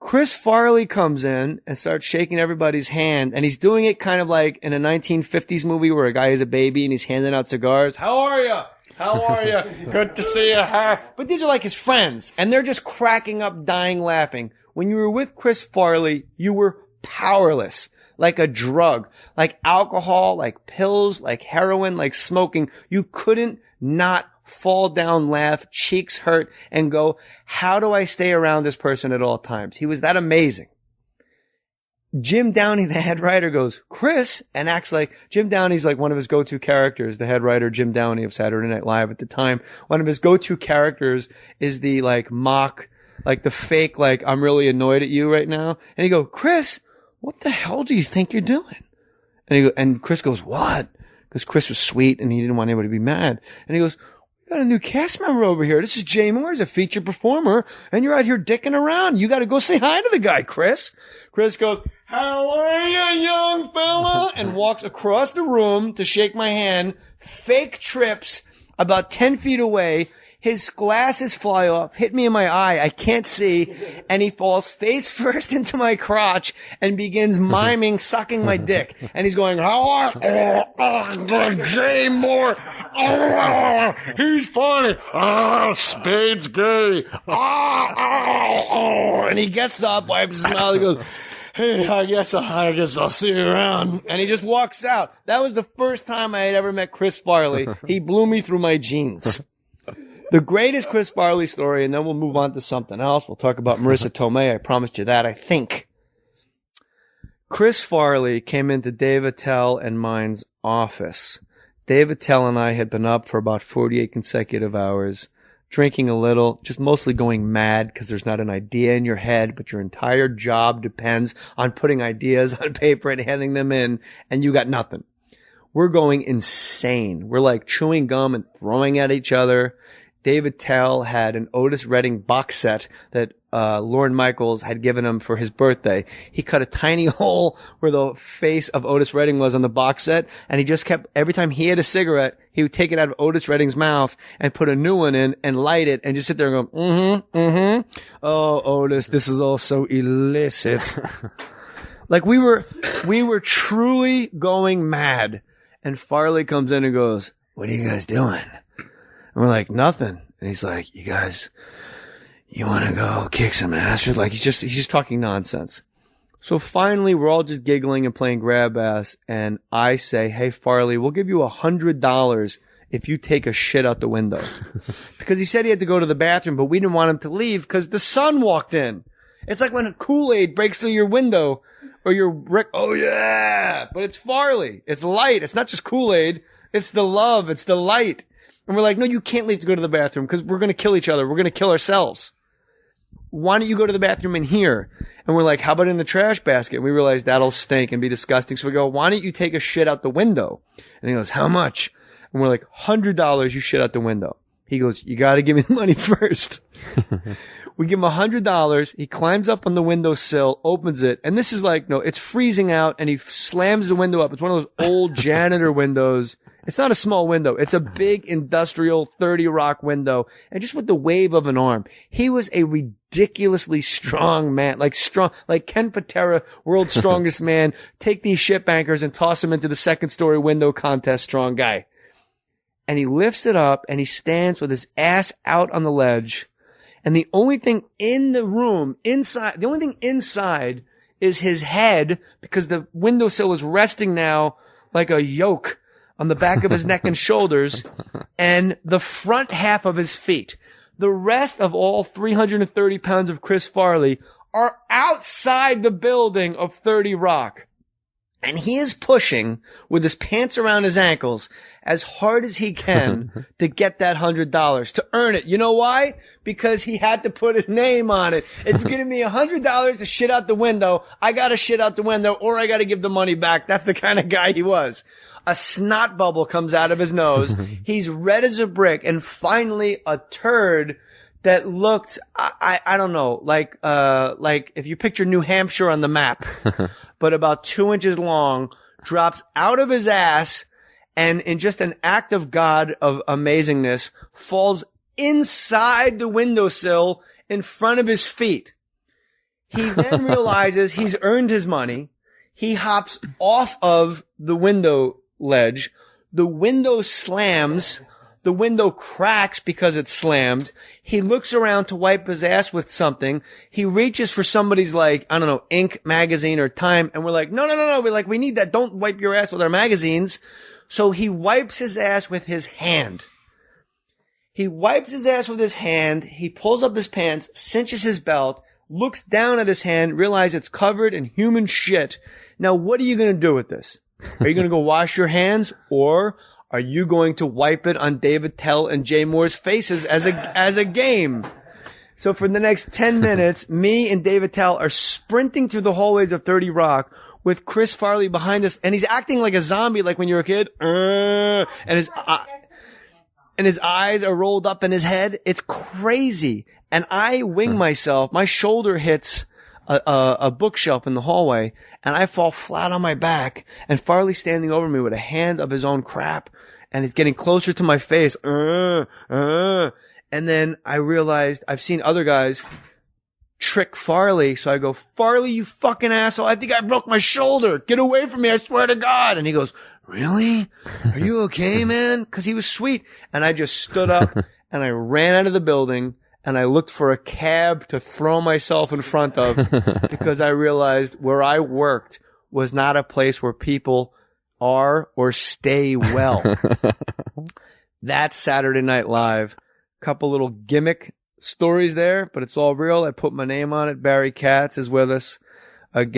Chris Farley comes in and starts shaking everybody's hand, and he's doing it kind of like in a 1950s movie where a guy is a baby and he's handing out cigars. How are you? How are you? Good to see you. But these are like his friends, and they're just cracking up, dying laughing. When you were with Chris Farley, you were powerless, like a drug, like alcohol, like pills, like heroin, like smoking. You couldn't not fall down, laugh, cheeks hurt, and go, how do I stay around this person at all times? He was that amazing. Jim Downey, the head writer, goes, Chris, and acts like Jim Downey's like one of his go-to characters, the head writer, Jim Downey of Saturday Night Live at the time. One of his go-to characters is the like mock, like the fake, like I'm really annoyed at you right now. And he go, Chris, what the hell do you think you're doing? And Chris goes, what? Because Chris was sweet and he didn't want anybody to be mad. And he goes, we got a new cast member over here. This is Jay Mohr. He's a featured performer, and you're out here dicking around. You got to go say hi to the guy, Chris. Chris goes, how are you, young fella? And walks across the room to shake my hand, fake trips about 10 feet away. His glasses fly off, hit me in my eye. I can't see. And he falls face first into my crotch and begins miming, sucking my dick. And he's going, how are Jay Mohr? Oh, he's funny. Spade's gay. And he gets up, wipes his mouth, and goes, hey, I guess I'll see you around. And he just walks out. That was the first time I had ever met Chris Farley. He blew me through my jeans. The greatest Chris Farley story, and then we'll move on to something else. We'll talk about Marissa Tomei. I promised you that, I think. Chris Farley came into Dave Attell and mine's office. Dave Attell and I had been up for about 48 consecutive hours, drinking a little, just mostly going mad because there's not an idea in your head, but your entire job depends on putting ideas on paper and handing them in, and you got nothing. We're going insane. We're like chewing gum and throwing at each other. Dave Attell had an Otis Redding box set that Lorne Michaels had given him for his birthday. He cut a tiny hole where the face of Otis Redding was on the box set, and he just kept, every time he had a cigarette, he would take it out of Otis Redding's mouth and put a new one in and light it and just sit there and go, oh, Otis, this is all so illicit. Like we were truly going mad. And Farley comes in and goes, what are you guys doing? And we're like, nothing. And he's like, you guys, you want to go kick some ass? Like, he's just talking nonsense. So finally, we're all just giggling and playing grab ass. And I say, hey, Farley, we'll give you $100 if you take a shit out the window. Because he said he had to go to the bathroom, but we didn't want him to leave because the sun walked in. It's like when a Kool-Aid breaks through your window or your brick. Oh, yeah. But it's Farley. It's light. It's not just Kool-Aid. It's the love. It's the light. And we're like, no, you can't leave to go to the bathroom because we're going to kill each other. We're going to kill ourselves. Why don't you go to the bathroom in here? And we're like, how about in the trash basket? And we realize that'll stink and be disgusting. So we go, why don't you take a shit out the window? And he goes, how much? And we're like, $100, you shit out the window. He goes, you got to give me the money first. We give him $100. He climbs up on the windowsill, opens it. And this is like, no, it's freezing out. And he slams the window up. It's one of those old janitor windows. It's not a small window. It's a big industrial 30 Rock window. And just with the wave of an arm, he was a ridiculously strong man, like Ken Patera, world's strongest man. Take these ship anchors and toss them into the second story window contest, strong guy. And he lifts it up and he stands with his ass out on the ledge. And the only thing in the room, inside is his head because the windowsill is resting now like a yoke on the back of his neck and shoulders and the front half of his feet. The rest of all 330 pounds of Chris Farley are outside the building of 30 Rock. And he is pushing with his pants around his ankles as hard as he can to get that $100, to earn it. You know why? Because he had to put his name on it. If you're giving me $100 to shit out the window, I gotta shit out the window or I gotta give the money back. That's the kind of guy he was. A snot bubble comes out of his nose. He's red as a brick, and finally a turd that looked, I don't know, like if you picture New Hampshire on the map, but about 2 inches long, drops out of his ass, and in just an act of God of amazingness, falls inside the windowsill in front of his feet. He then realizes he's earned his money. He hops off of the window ledge. The window slams. The window cracks because it's slammed. He looks around to wipe his ass with something. He reaches for somebody's like, I don't know, Ink magazine or Time. And we're like, no. We're like, we need that. Don't wipe your ass with our magazines. So he wipes his ass with his hand. He wipes his ass with his hand. He pulls up his pants, cinches his belt, looks down at his hand, realizes it's covered in human shit. Now, what are you going to do with this? Are you going to go wash your hands, or are you going to wipe it on David Tell and Jay Mohr's faces as a game? So for the next 10 minutes, me and David Tell are sprinting through the hallways of 30 Rock with Chris Farley behind us, and he's acting like a zombie, like when you're a kid. And his eyes are rolled up in his head. It's crazy. And I wing myself. My shoulder hits a bookshelf in the hallway, and I fall flat on my back, and Farley's standing over me with a hand of his own crap, and it's getting closer to my face. And then I realized I've seen other guys trick Farley, so I go, Farley, you fucking asshole, I think I broke my shoulder. Get away from me, I swear to God. And he goes, really? Are you okay, man? Because he was sweet. And I just stood up, and I ran out of the building, and I looked for a cab to throw myself in front of, because I realized where I worked was not a place where people are or stay well. That's Saturday Night Live. Couple little gimmick stories there, but it's all real. I put my name on it. Barry Katz is with us again.